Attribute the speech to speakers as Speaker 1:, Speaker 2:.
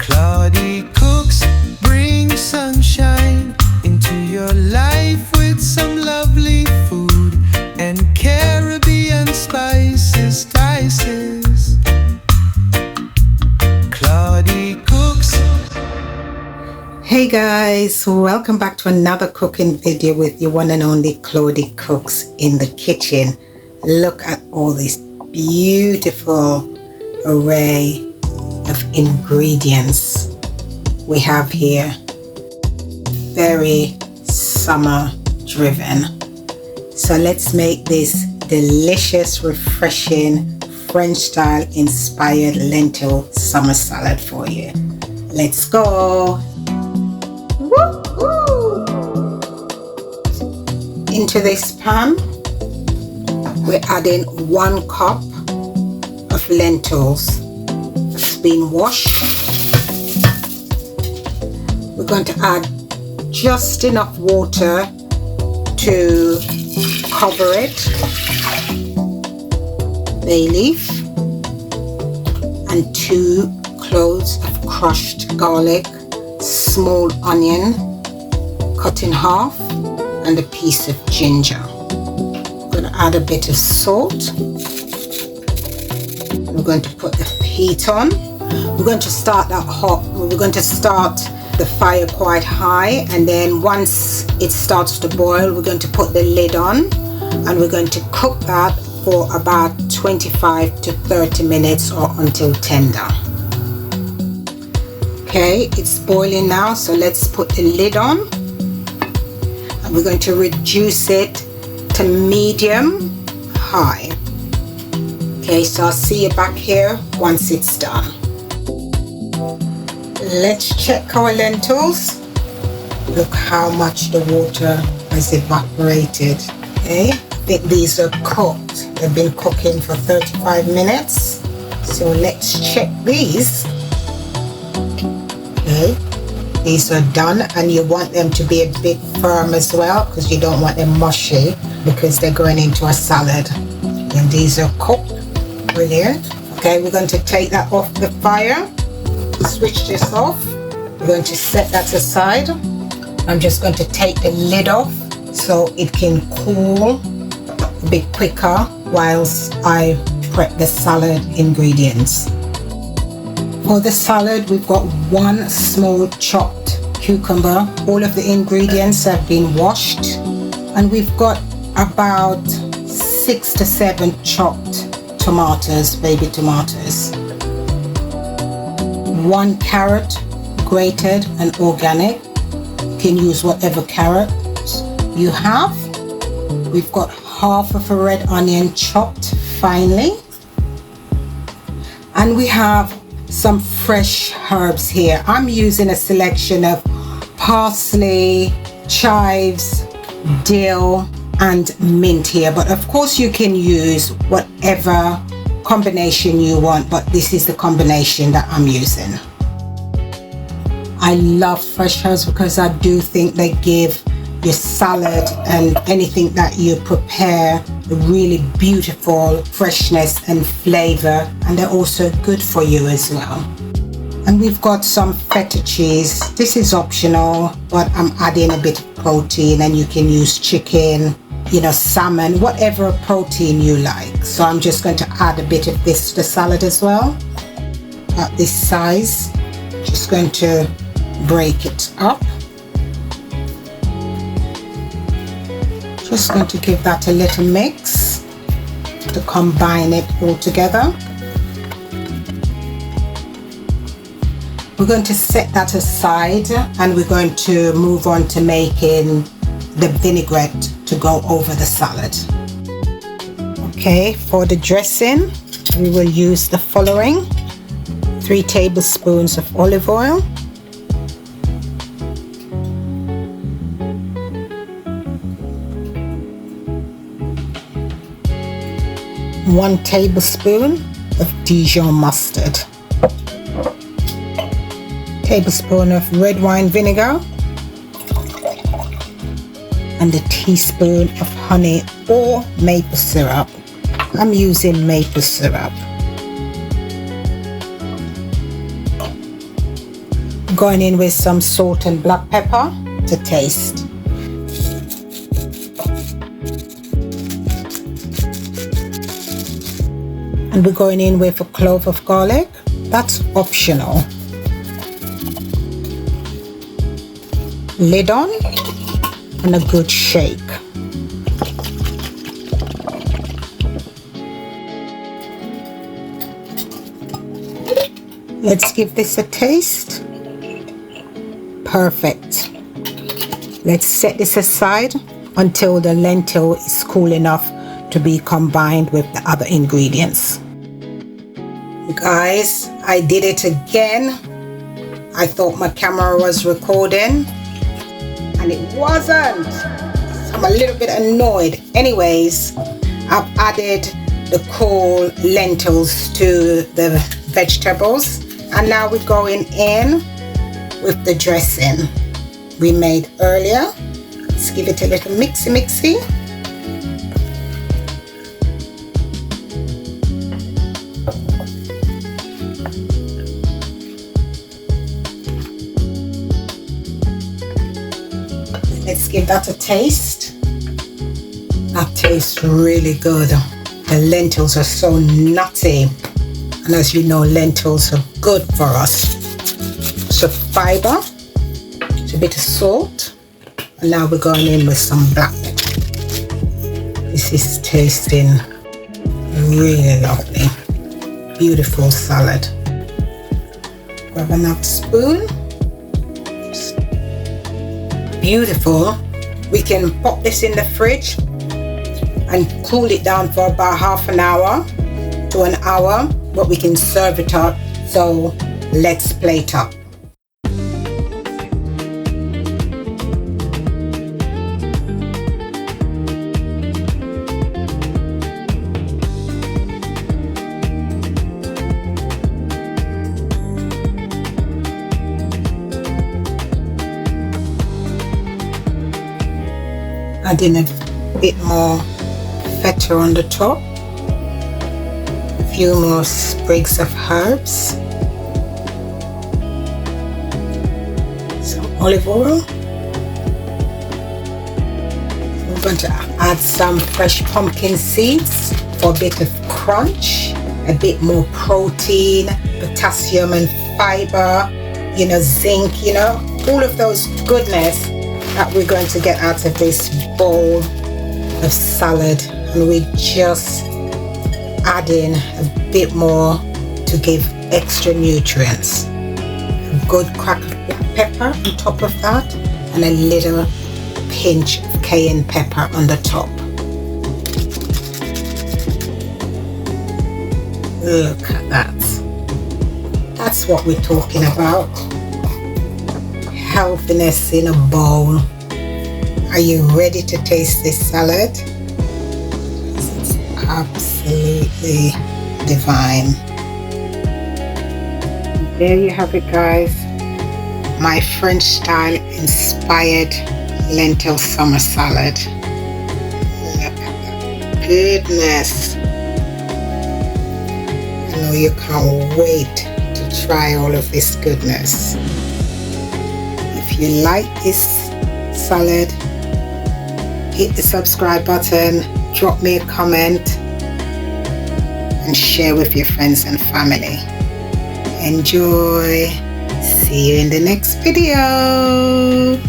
Speaker 1: Claudie cooks, bring sunshine into your life with some lovely food and Caribbean spices, spices. Claudie cooks.
Speaker 2: Hey guys, welcome back to another cooking video with your one and only Claudie Cooks in the kitchen. Look at all this beautiful array of ingredients we have here. Very summer driven. So let's make this delicious, refreshing, French style inspired lentil summer salad for you. Let's go. Woo-hoo! Into this pan, we're adding 1 cup of lentils that's been washed. We're going to add just enough water to cover it, bay leaf, and 2 cloves of crushed garlic, small onion cut in half, and a piece of ginger. I'm going to add a bit of salt. We're going to put the heat on. We're going to start that hot. We're going to start the fire quite high, and then once it starts to boil, we're going to put the lid on and we're going to cook that for about 25 to 30 minutes or until tender. Okay, it's boiling now, so let's put the lid on and we're going to reduce it to medium high. Okay, so I'll see you back here once it's done. Let's check our lentils. Look how much the water has evaporated. Okay, I think these are cooked. They've been cooking for 35 minutes. So let's check these. Okay, these are done, and you want them to be a bit firm as well because you don't want them mushy because they're going into a salad. And these are cooked. Brilliant. Okay, we're going to take that off the fire. Switch this off. We're going to set that aside. I'm just going to take the lid off so it can cool a bit quicker whilst I prep the salad ingredients. For the salad, we've got 1 small chopped cucumber. All of the ingredients have been washed, and we've got about 6 to 7 chopped tomatoes, baby tomatoes. 1 carrot, grated and organic. You can use whatever carrots you have. We've got half of a red onion chopped finely. And we have some fresh herbs here. I'm using a selection of parsley, chives, dill, and mint here, but of course you can use whatever combination you want, but this is the combination that I'm using. I love fresh herbs because I do think they give your salad and anything that you prepare a really beautiful freshness and flavor, and they're also good for you as well. And we've got some feta cheese. This is optional, but I'm adding a bit of protein, and you can use chicken, you know, salmon, whatever protein you like. So I'm just going to add a bit of this to the salad as well. At this size, just going to break it up. Just going to give that a little mix to combine it all together. We're going to set that aside, and we're going to move on to making the vinaigrette to go over the salad. Okay, for the dressing, we will use the following: 3 tablespoons of olive oil, 1 tablespoon of Dijon mustard, tablespoon of red wine vinegar, and a teaspoon of honey or maple syrup. I'm using maple syrup. Going in with some salt and black pepper to taste. And we're going in with a clove of garlic. That's optional. Lid on and a good shake. Let's give this a taste. Perfect. Let's set this aside until the lentil is cool enough to be combined with the other ingredients. Guys, I did it again. I thought my camera was recording and it wasn't. I'm a little bit annoyed. Anyways, I've added the cool lentils to the vegetables, and now we're going in with the dressing we made earlier. Let's give it a little mixy. Let's give that a taste. That tastes really good. The lentils are so nutty, and as you know, lentils are good for us. So fiber, a bit of salt, and now we're going in with some black pepper. This is tasting really lovely. Beautiful salad. Grab another spoon. Beautiful. We can pop this in the fridge and cool it down for about half an hour to an hour, but we can serve it up. So let's plate up. Adding a bit more feta on the top, a few more sprigs of herbs, some olive oil. We're going to add some fresh pumpkin seeds for a bit of crunch, a bit more protein, potassium and fiber, zinc, all of those goodness that we're going to get out of this bowl of salad, and we just add in a bit more to give extra nutrients. A good crack of black pepper on top of that, and a little pinch of cayenne pepper on the top. Look at that. That's what we're talking about. Healthiness in a bowl. Are you ready to taste this salad? It's absolutely divine. There you have it, guys. My French style inspired lentil summer salad. Look at that goodness. I know you can't wait to try all of this goodness. If you like this salad, hit the subscribe button, drop me a comment, and share with your friends and family. Enjoy. See you in the next video.